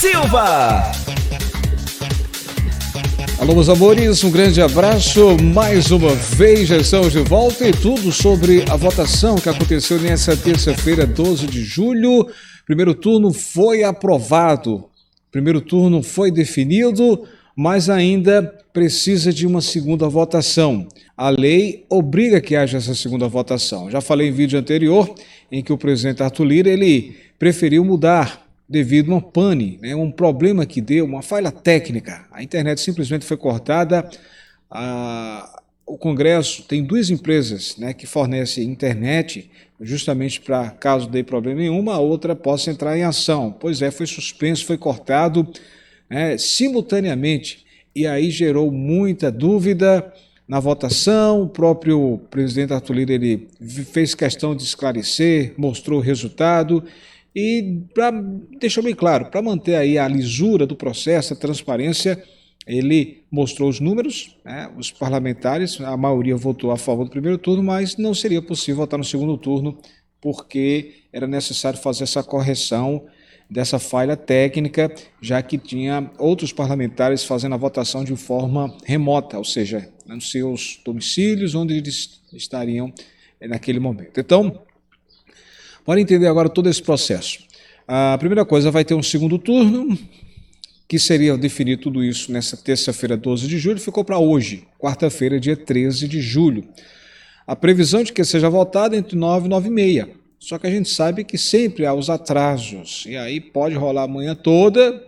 Silva. Alô, meus amores, um grande abraço. Mais uma vez já estamos de volta e tudo sobre a votação que aconteceu nessa terça-feira, 12 de julho. Primeiro turno foi aprovado, primeiro turno foi definido, mas ainda precisa de uma segunda votação. A lei obriga que haja essa segunda votação. Já falei em vídeo anterior em que o presidente Arthur Lira ele preferiu mudar devido a uma pane, um problema que deu, uma falha técnica. A internet simplesmente foi cortada. O Congresso tem duas empresas que fornecem internet justamente para, caso dê problema nenhum, a outra possa entrar em ação. Pois é, foi suspenso, foi cortado simultaneamente e aí gerou muita dúvida na votação. O próprio presidente Arthur Lira ele fez questão de esclarecer, mostrou o resultado. E deixou bem claro, para manter aí a lisura do processo, a transparência, ele mostrou os números, os parlamentares, a maioria votou a favor do primeiro turno, mas não seria possível votar no segundo turno, porque era necessário fazer essa correção dessa falha técnica, já que tinha outros parlamentares fazendo a votação de forma remota, ou seja, nos seus domicílios, onde eles estariam naquele momento. Então, para entender agora todo esse processo, a primeira coisa, vai ter um segundo turno, que seria definir tudo isso nessa terça-feira, 12 de julho, ficou para hoje, quarta-feira, dia 13 de julho. A previsão de que seja votado entre 9 e 9h30, só que a gente sabe que sempre há os atrasos, e aí pode rolar a manhã toda,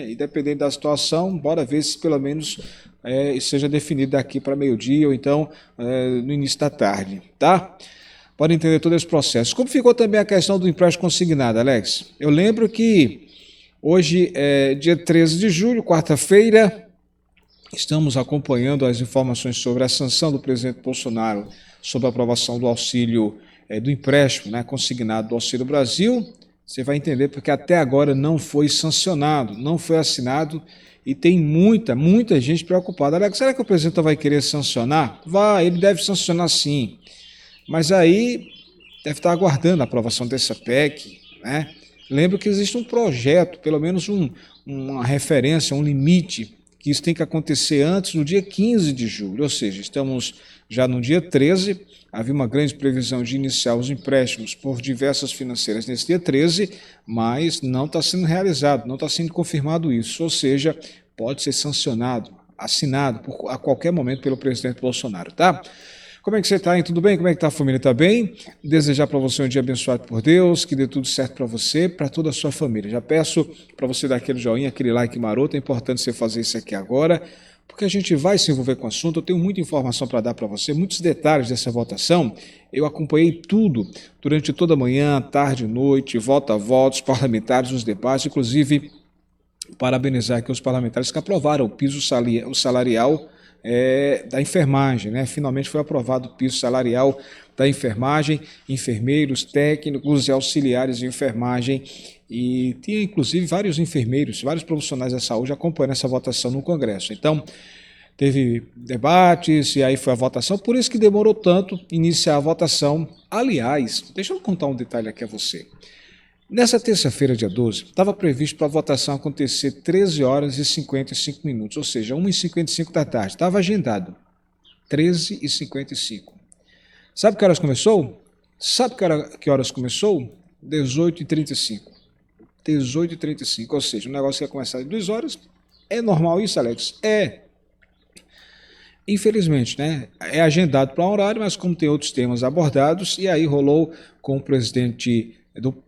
e dependendo da situação, bora ver se pelo menos seja definido daqui para meio-dia, ou então no início da tarde, tá? Pode entender todo esse processo. Como ficou também a questão do empréstimo consignado, Alex? Eu lembro que hoje é dia 13 de julho, quarta-feira, estamos acompanhando as informações sobre a sanção do presidente Bolsonaro sobre a aprovação do auxílio, do empréstimo consignado do Auxílio Brasil. Você vai entender porque até agora não foi sancionado, não foi assinado e tem muita gente preocupada. Alex, será que o presidente vai querer sancionar? Vai, ele deve sancionar sim. Mas aí deve estar aguardando a aprovação dessa PEC, Lembro que existe um projeto, pelo menos uma referência, um limite, que isso tem que acontecer antes do dia 15 de julho, ou seja, estamos já no dia 13, havia uma grande previsão de iniciar os empréstimos por diversas financeiras nesse dia 13, mas não está sendo realizado, não está sendo confirmado isso, ou seja, pode ser sancionado, assinado a qualquer momento pelo presidente Bolsonaro, tá? Como é que você está, hein? Tudo bem? Como é que está a família? Está bem? Desejar para você um dia abençoado por Deus, que dê tudo certo para você, para toda a sua família. Já peço para você dar aquele joinha, aquele like maroto, é importante você fazer isso aqui agora, porque a gente vai se envolver com o assunto. Eu tenho muita informação para dar para você, muitos detalhes dessa votação. Eu acompanhei tudo durante toda a manhã, tarde e noite, volta a volta, os parlamentares, os debates, inclusive parabenizar aqui os parlamentares que aprovaram o piso salarial da enfermagem, Finalmente foi aprovado o piso salarial da enfermagem, enfermeiros, técnicos e auxiliares de enfermagem, e tinha inclusive vários enfermeiros, vários profissionais da saúde acompanhando essa votação no Congresso. Então, teve debates e aí foi a votação, por isso que demorou tanto iniciar a votação. Aliás, deixa eu contar um detalhe aqui a você. Nessa terça-feira, dia 12, estava previsto para a votação acontecer 13 horas e 55 minutos, ou seja, 1h55 da tarde. Estava agendado, 13h55. Sabe que horas começou? Sabe que horas começou? 18h35. 18h35, ou seja, o negócio ia começar às 2 horas. É normal isso, Alex? É. Infelizmente, é agendado para um horário, mas como tem outros temas abordados, e aí rolou com o presidente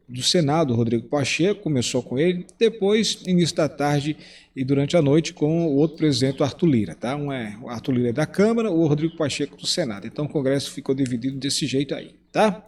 do Senado, Rodrigo Pacheco, começou com ele, depois, início da tarde e durante a noite, com o outro presidente, o Arthur Lira, tá? O Arthur Lira é da Câmara, o Rodrigo Pacheco do Senado. Então o Congresso ficou dividido desse jeito aí, tá?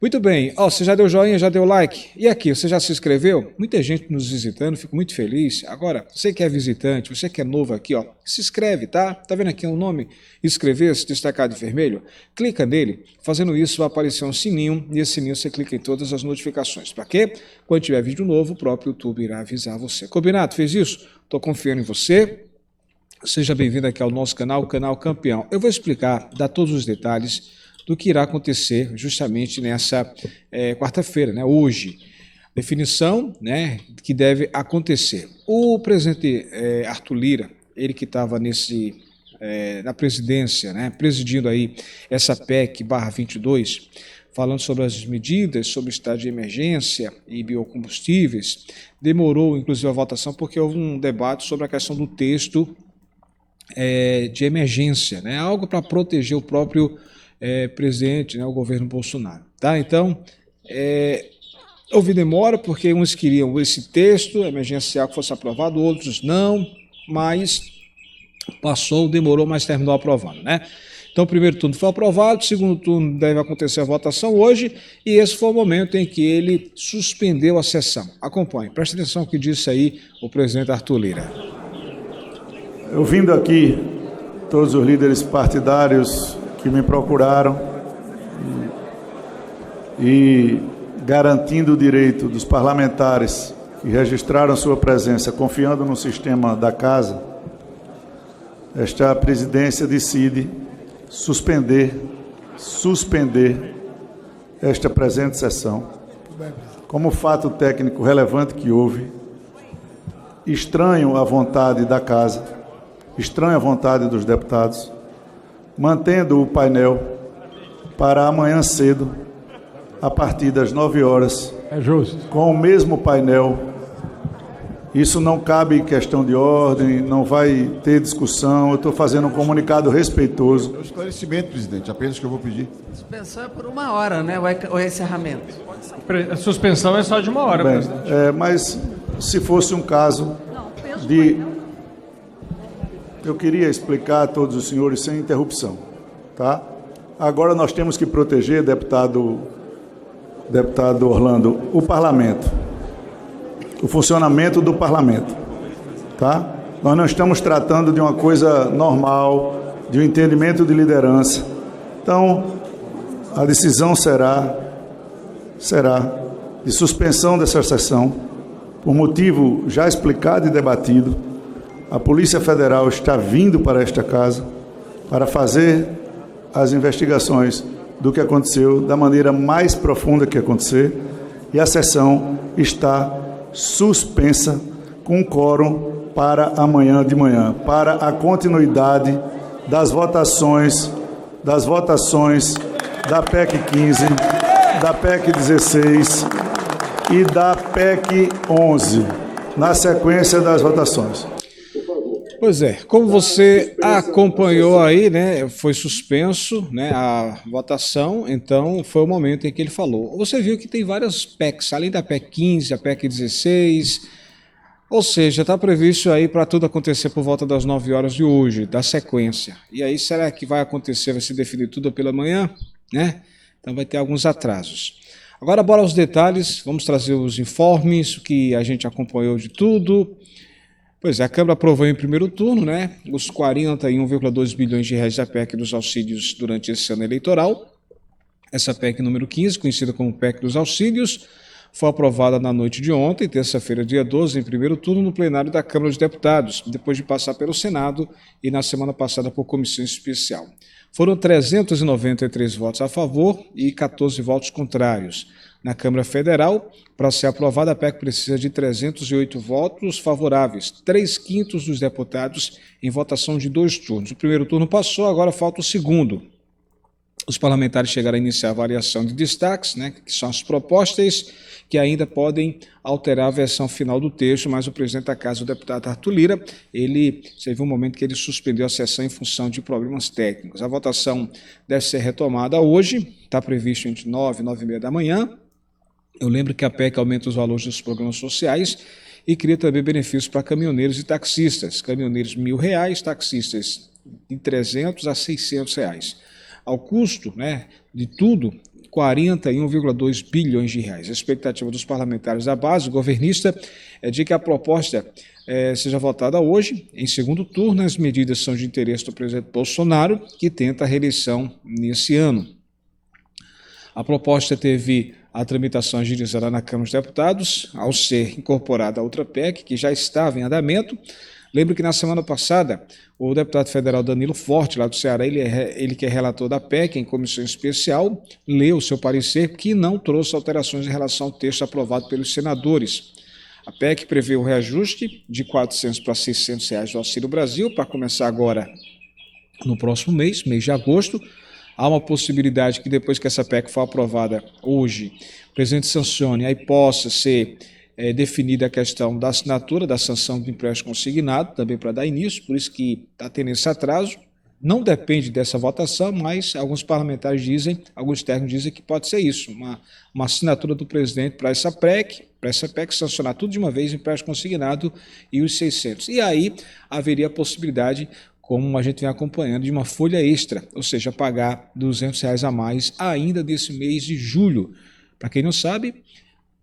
Muito bem, você já deu joinha, já deu like? E aqui, você já se inscreveu? Muita gente nos visitando, fico muito feliz. Agora, você que é visitante, você que é novo aqui, se inscreve, tá? Tá vendo aqui o nome? Inscrever-se, destacado em vermelho? Clica nele, fazendo isso vai aparecer um sininho, e esse sininho você clica em todas as notificações. Para quê? Quando tiver vídeo novo, o próprio YouTube irá avisar você. Combinado? Fez isso? Estou confiando em você. Seja bem-vindo aqui ao nosso canal, o Canal Campeão. Eu vou explicar, dar todos os detalhes do que irá acontecer justamente nessa quarta-feira, hoje. definição, né, que deve acontecer. O presidente Arthur Lira, ele que estava na presidência, né, presidindo aí essa PEC/22, falando sobre as medidas, sobre o estado de emergência e biocombustíveis, demorou inclusive a votação porque houve um debate sobre a questão do texto de emergência, né, algo para proteger o próprio presidente, né, o governo Bolsonaro. Tá? Então, houve demora porque uns queriam esse texto emergencial que fosse aprovado, outros não, mas passou, demorou, mas terminou aprovando, né? Então, o primeiro turno foi aprovado, o segundo turno deve acontecer a votação hoje, e esse foi o momento em que ele suspendeu a sessão. Acompanhe, preste atenção no que disse aí o presidente Arthur Lira. Ouvindo aqui todos os líderes partidários que me procuraram e garantindo o direito dos parlamentares que registraram sua presença, confiando no sistema da Casa, esta presidência decide suspender esta presente sessão, como fato técnico relevante que houve, estranho à vontade da Casa, estranho à vontade dos deputados, mantendo o painel para amanhã cedo, a partir das 9 horas, com o mesmo painel. Isso não cabe em questão de ordem, não vai ter discussão. Eu estou fazendo um comunicado respeitoso. É um esclarecimento, presidente, apenas que eu vou pedir. Suspensão é por 1 hora, né? O encerramento. A suspensão é só de 1 hora, Bem, presidente. mas se fosse um caso de... Eu queria explicar a todos os senhores sem interrupção, tá? Agora nós temos que proteger, deputado Orlando, o parlamento. O funcionamento do parlamento, tá? Nós não estamos tratando de uma coisa normal, de um entendimento de liderança. Então, a decisão será de suspensão dessa sessão, por motivo já explicado e debatido. A Polícia Federal está vindo para esta casa para fazer as investigações do que aconteceu da maneira mais profunda que acontecer, e a sessão está suspensa com quórum para amanhã de manhã, para a continuidade das votações da PEC 15, da PEC 16 e da PEC 11, na sequência das votações. Pois é, como você acompanhou aí, né, foi suspenso, né, a votação, então foi o momento em que ele falou. Você viu que tem várias PECs, além da PEC 15, a PEC 16, ou seja, está previsto aí para tudo acontecer por volta das 9 horas de hoje, da sequência. E aí, será que vai acontecer, vai se definir tudo pela manhã, né? Então vai ter alguns atrasos. Agora, bora aos detalhes, vamos trazer os informes, o que a gente acompanhou de tudo. Pois é, a Câmara aprovou em primeiro turno, né, os 41,2 bilhões de reais da PEC dos auxílios durante esse ano eleitoral. Essa PEC número 15, conhecida como PEC dos auxílios, foi aprovada na noite de ontem, terça-feira, dia 12, em primeiro turno, no plenário da Câmara dos Deputados, depois de passar pelo Senado e na semana passada por comissão especial. Foram 393 votos a favor e 14 votos contrários. Na Câmara Federal, para ser aprovada, a PEC precisa de 308 votos favoráveis, 3/5 dos deputados em votação de 2 turnos. O primeiro turno passou, agora falta o segundo. Os parlamentares chegaram a iniciar a variação de destaques, né, que são as propostas que ainda podem alterar a versão final do texto, mas o presidente da Casa, o deputado Arthur Lira, teve um momento que ele suspendeu a sessão em função de problemas técnicos. A votação deve ser retomada hoje, está previsto entre 9 e 9h30 da manhã. Eu lembro que a PEC aumenta os valores dos programas sociais e cria também benefícios para caminhoneiros e taxistas. Caminhoneiros R$ 1.000, taxistas de R$ 300 a R$ 600. Ao custo, né, de tudo, 41,2 bilhões de reais. A expectativa dos parlamentares da base governista é de que a proposta seja votada hoje, em segundo turno. As medidas são de interesse do presidente Bolsonaro, que tenta a reeleição nesse ano. A proposta teve a tramitação agilizada na Câmara dos Deputados, ao ser incorporada a outra PEC, que já estava em andamento. Lembro que na semana passada, o deputado federal Danilo Forte, lá do Ceará, ele que é relator da PEC em comissão especial, leu o seu parecer que não trouxe alterações em relação ao texto aprovado pelos senadores. A PEC prevê o reajuste de R$ 400 para R$ 600 reais do Auxílio Brasil, para começar agora no próximo mês de agosto. Há uma possibilidade que depois que essa PEC for aprovada hoje, o presidente sancione, aí possa ser definida a questão da assinatura da sanção do empréstimo consignado, também para dar início, por isso que está tendo esse atraso. Não depende dessa votação, mas alguns parlamentares dizem, alguns técnicos dizem que pode ser isso, uma assinatura do presidente para essa PEC sancionar tudo de uma vez, empréstimo consignado e os 600. E aí haveria a possibilidade, como a gente vem acompanhando, de uma folha extra, ou seja, pagar R$ 200 reais a mais ainda desse mês de julho. Para quem não sabe,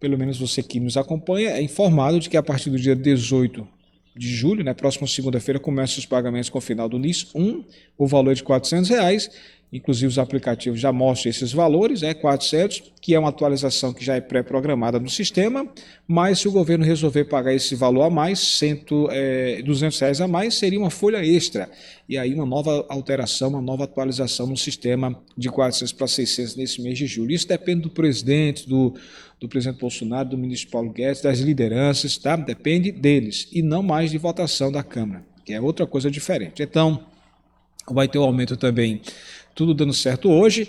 pelo menos você que nos acompanha, é informado de que a partir do dia 18 de julho, próxima segunda-feira, começam os pagamentos com o final do NIS 1, o valor é de R$ 400 reais, inclusive os aplicativos já mostram esses valores, 400, que é uma atualização que já é pré-programada no sistema, mas se o governo resolver pagar esse valor a mais, R$ 200 reais a mais, seria uma folha extra, e aí uma nova alteração, uma nova atualização no sistema de 400 para 600 nesse mês de julho. Isso depende do presidente, do presidente Bolsonaro, do ministro Paulo Guedes, das lideranças, tá? Depende deles, e não mais de votação da Câmara, que é outra coisa diferente. Então, vai ter um aumento também, tudo dando certo hoje,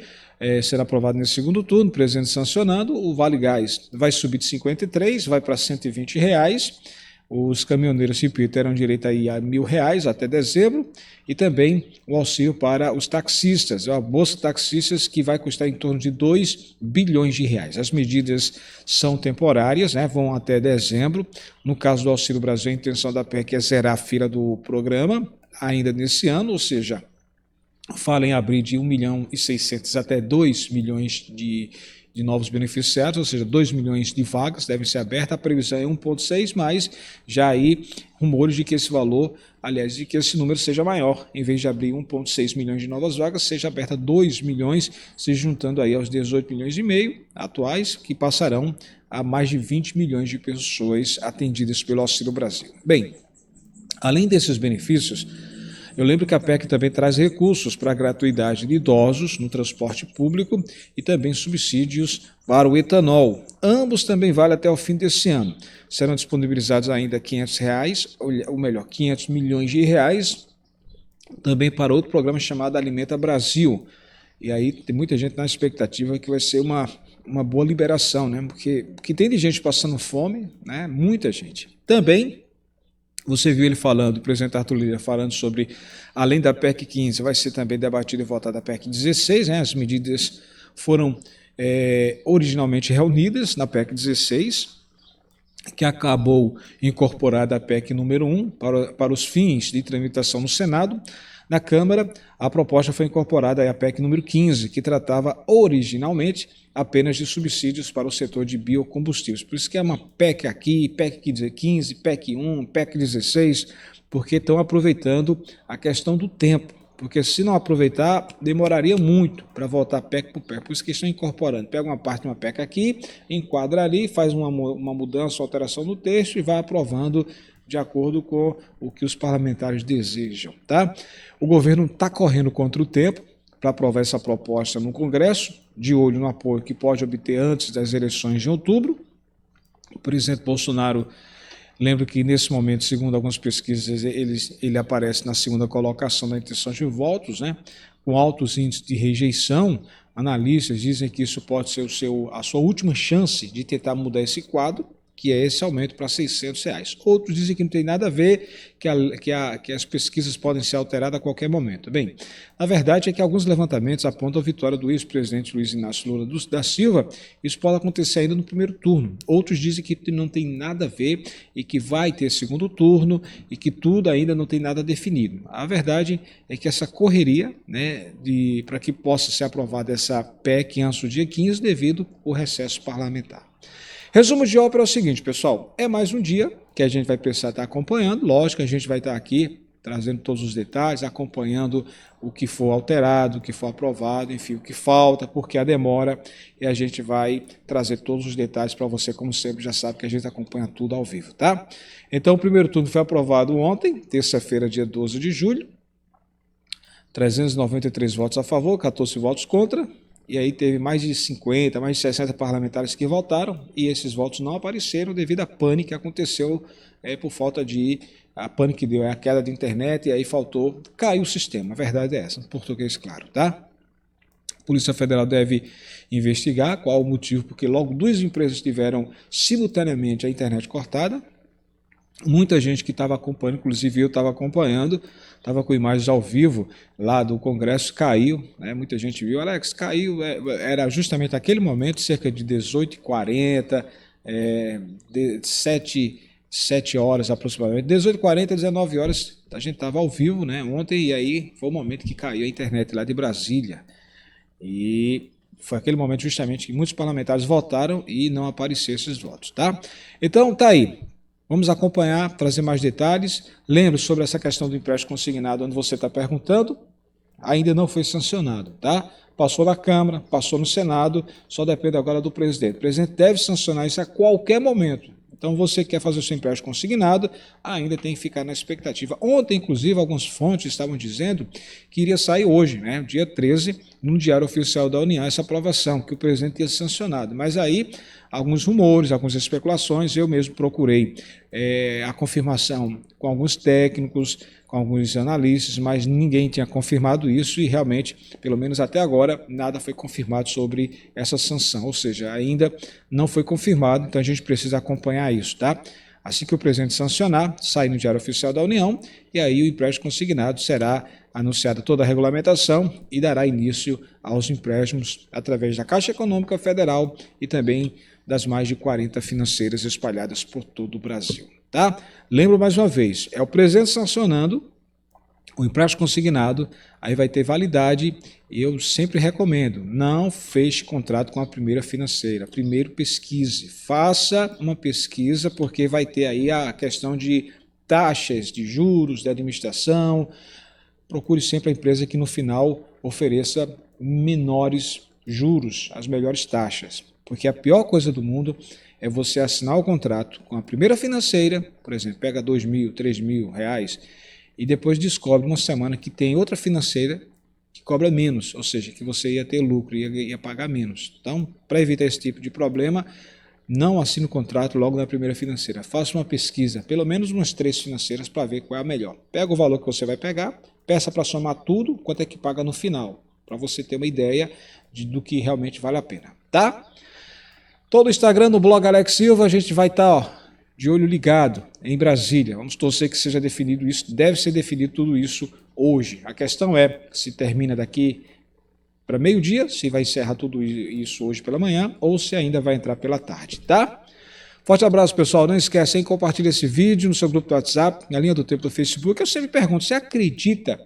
será aprovado nesse segundo turno, o presidente sancionando, o Vale Gás vai subir de 53, vai para R$ 120 reais, os caminhoneiros, repito, terão direito aí a R$ 1.000 até dezembro, e também o auxílio para os taxistas, a bolsa taxistas que vai custar em torno de R$ 2 bilhões de reais. As medidas são temporárias, vão até dezembro. No caso do Auxílio Brasil, a intenção da PEC é zerar a fila do programa ainda nesse ano, ou seja, fala em abrir de 1.600.000 até 2 milhões de novos beneficiários, ou seja, 2 milhões de vagas devem ser abertas, a previsão é 1,6, mas já aí rumores de que esse valor, aliás, de que esse número seja maior, em vez de abrir 1,6 milhões de novas vagas, seja aberta 2 milhões, se juntando aí aos 18 milhões e meio atuais, que passarão a mais de 20 milhões de pessoas atendidas pelo Auxílio Brasil. Bem, além desses benefícios, eu lembro que a PEC também traz recursos para a gratuidade de idosos no transporte público e também subsídios para o etanol. Ambos também valem até o fim desse ano. Serão disponibilizados ainda R$ 500 reais, ou melhor, 500 milhões de reais, também para outro programa chamado Alimenta Brasil. E aí tem muita gente na expectativa que vai ser uma boa liberação, porque tem de gente passando fome, muita gente. Também você viu ele falando, o presidente Arthur Lira falando sobre, além da PEC 15, vai ser também debatido e votado a PEC 16, As medidas foram originalmente reunidas na PEC 16, que acabou incorporada a PEC número 1 para os fins de tramitação no Senado. Na Câmara, a proposta foi incorporada à PEC número 15, que tratava originalmente apenas de subsídios para o setor de biocombustíveis. Por isso que é uma PEC aqui, PEC 15, PEC 1, PEC 16, porque estão aproveitando a questão do tempo. Porque se não aproveitar, demoraria muito para voltar PEC por PEC. Por isso que estão incorporando. Pega uma parte de uma PEC aqui, enquadra ali, faz uma mudança, uma alteração no texto e vai aprovando de acordo com o que os parlamentares desejam, tá? O governo está correndo contra o tempo para aprovar essa proposta no Congresso, de olho no apoio que pode obter antes das eleições de outubro. O presidente Bolsonaro, lembro que nesse momento, segundo algumas pesquisas, ele aparece na segunda colocação da intenção de votos, com altos índices de rejeição. Analistas dizem que isso pode ser a sua última chance de tentar mudar esse quadro, que é esse aumento para R$ 600 reais. Outros dizem que não tem nada a ver, que as pesquisas podem ser alteradas a qualquer momento. Bem, a verdade é que alguns levantamentos apontam a vitória do ex-presidente Luiz Inácio Lula da Silva. Isso pode acontecer ainda no primeiro turno. Outros dizem que não tem nada a ver e que vai ter segundo turno e que tudo ainda não tem nada definido. A verdade é que essa correria, para que possa ser aprovada essa PEC antes do dia 15, devido ao recesso parlamentar. Resumo de ópera é o seguinte, pessoal, é mais um dia que a gente vai precisar estar acompanhando, lógico, a gente vai estar aqui trazendo todos os detalhes, acompanhando o que for alterado, o que for aprovado, enfim, o que falta, porque a demora, e a gente vai trazer todos os detalhes para você, como sempre, já sabe que a gente acompanha tudo ao vivo, tá? Então, o primeiro turno foi aprovado ontem, terça-feira, dia 12 de julho, 393 votos a favor, 14 votos contra, e aí teve mais de 50, mais de 60 parlamentares que votaram, e esses votos não apareceram devido à pane que aconteceu por falta de... A pane que deu é a queda de internet, e aí caiu o sistema, a verdade é essa, em português claro, tá? A Polícia Federal deve investigar qual o motivo, porque logo duas empresas tiveram simultaneamente a internet cortada. Muita gente que estava acompanhando, inclusive eu estava acompanhando, estava com imagens ao vivo lá do Congresso, caiu, né? Muita gente viu, Alex, caiu, era justamente aquele momento, cerca de 18h40, 7 horas aproximadamente, 18h40, 19 horas, a gente estava ao vivo, né, ontem, e aí foi o momento que caiu a internet lá de Brasília. E foi aquele momento justamente que muitos parlamentares votaram e não apareceram esses votos, tá? Então, tá aí. Vamos acompanhar, trazer mais detalhes. Lembre sobre essa questão do empréstimo consignado, onde você está perguntando, ainda não foi sancionado, tá? Passou na Câmara, passou no Senado, só depende agora do presidente. O presidente deve sancionar isso a qualquer momento. Então, você quer fazer o seu empréstimo consignado, ainda tem que ficar na expectativa. Ontem, inclusive, algumas fontes estavam dizendo que iria sair hoje, né, dia 13, no Diário Oficial da União, essa aprovação, que o presidente tinha sancionado. Mas aí, alguns rumores, algumas especulações, eu mesmo procurei a confirmação com alguns técnicos, com alguns analistas, mas ninguém tinha confirmado isso e realmente, pelo menos até agora, nada foi confirmado sobre essa sanção, ou seja, ainda não foi confirmado, então a gente precisa acompanhar isso, tá? Assim que o presidente sancionar, sai no Diário Oficial da União e aí o empréstimo consignado será anunciada toda a regulamentação e dará início aos empréstimos através da Caixa Econômica Federal e também das mais de 40 financeiras espalhadas por todo o Brasil. Tá? Lembro mais uma vez, é o presidente sancionando o empréstimo consignado, aí vai ter validade, e eu sempre recomendo, não feche contrato com a primeira financeira, primeiro pesquise, faça uma pesquisa, porque vai ter aí a questão de taxas, de juros, de administração, procure sempre a empresa que no final ofereça menores juros, as melhores taxas, porque a pior coisa do mundo é você assinar o contrato com a primeira financeira, por exemplo, pega R$2.000, R$3.000, e depois descobre uma semana que tem outra financeira que cobra menos, ou seja, que você ia ter lucro, ia pagar menos. Então, para evitar esse tipo de problema, não assine o contrato logo na primeira financeira. Faça uma pesquisa, pelo menos umas 3 financeiras, para ver qual é a melhor. Pega o valor que você vai pegar, peça para somar tudo, quanto é que paga no final, para você ter uma ideia do que realmente vale a pena, tá? Todo o Instagram no blog Alex Silva, a gente vai estar de olho ligado em Brasília. Vamos torcer que seja definido isso, deve ser definido tudo isso hoje. A questão é se termina daqui para meio-dia, se vai encerrar tudo isso hoje pela manhã ou se ainda vai entrar pela tarde, tá? Forte abraço, pessoal. Não esquece, hein? Compartilha esse vídeo no seu grupo do WhatsApp, na linha do tempo do Facebook. Eu sempre pergunto, você acredita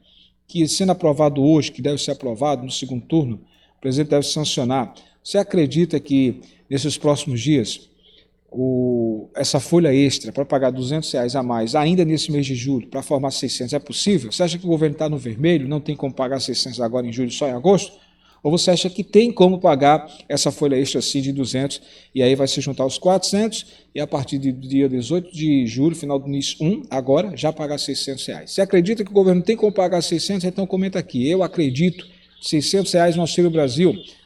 que sendo aprovado hoje, que deve ser aprovado no segundo turno, o presidente deve sancionar, você acredita que nesses próximos dias, essa folha extra para pagar R$200 a mais, ainda nesse mês de julho, para formar 600, é possível? Você acha que o governo está no vermelho, não tem como pagar 600 agora em julho, só em agosto? Ou você acha que tem como pagar essa folha extra assim de 200 e aí vai se juntar os 400 e a partir do dia 18 de julho, final do mês 1, agora, já pagar R$600? Você acredita que o governo tem como pagar 600? Então comenta aqui, eu acredito, R$600 no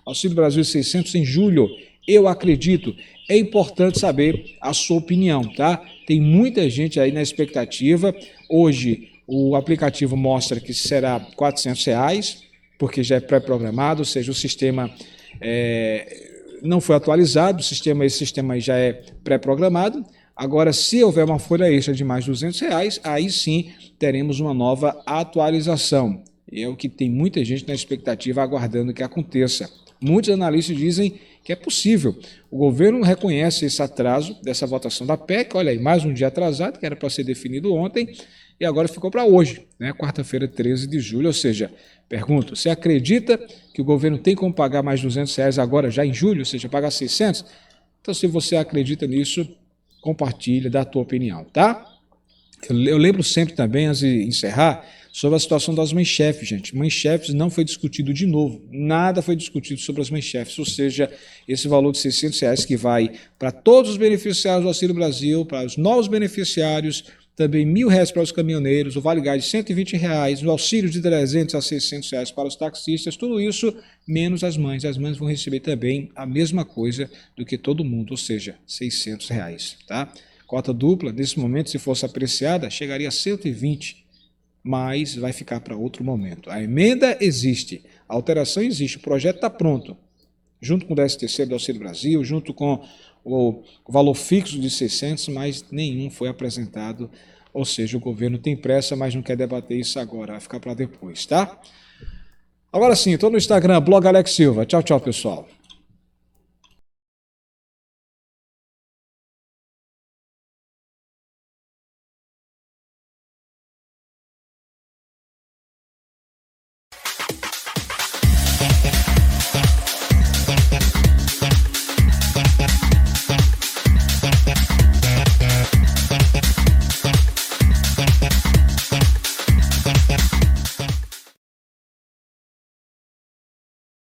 Auxílio Brasil 600 em julho, eu acredito. É importante saber a sua opinião, tá? Tem muita gente aí na expectativa. Hoje o aplicativo mostra que será R$400, porque já é pré-programado, ou seja, o sistema não foi atualizado, esse sistema já é pré-programado. Agora, se houver uma folha extra de mais R$200, aí sim teremos uma nova atualização. É o que tem muita gente na expectativa aguardando que aconteça. Muitos analistas dizem que é possível. O governo reconhece esse atraso dessa votação da PEC, olha aí, mais um dia atrasado, que era para ser definido ontem, e agora ficou para hoje, né? Quarta-feira, 13 de julho, ou seja, pergunto, você acredita que o governo tem como pagar mais R$200 agora, já em julho, ou seja, pagar 600? Então, se você acredita nisso, compartilha, dá a tua opinião, tá? Eu lembro sempre também, antes de encerrar, sobre a situação das mães-chefes, gente. Mães-chefes não foi discutido de novo, nada foi discutido sobre as mães-chefes, ou seja, esse valor de R$600 que vai para todos os beneficiários do Auxílio Brasil, para os novos beneficiários, também R$1.000 para os caminhoneiros, o Vale Gás de R$120, o auxílio de R$300 a R$600 para os taxistas, tudo isso menos as mães. As mães vão receber também a mesma coisa do que todo mundo, ou seja, R$600, tá? Cota dupla, nesse momento, se fosse apreciada, chegaria a 120, mas vai ficar para outro momento. A emenda existe, a alteração existe, o projeto está pronto, junto com o 13º do Auxílio Brasil, junto com o valor fixo de 600, mas nenhum foi apresentado, ou seja, o governo tem pressa, mas não quer debater isso agora, vai ficar para depois, tá? Agora sim, estou no Instagram, blog Alex Silva. Tchau, tchau, pessoal.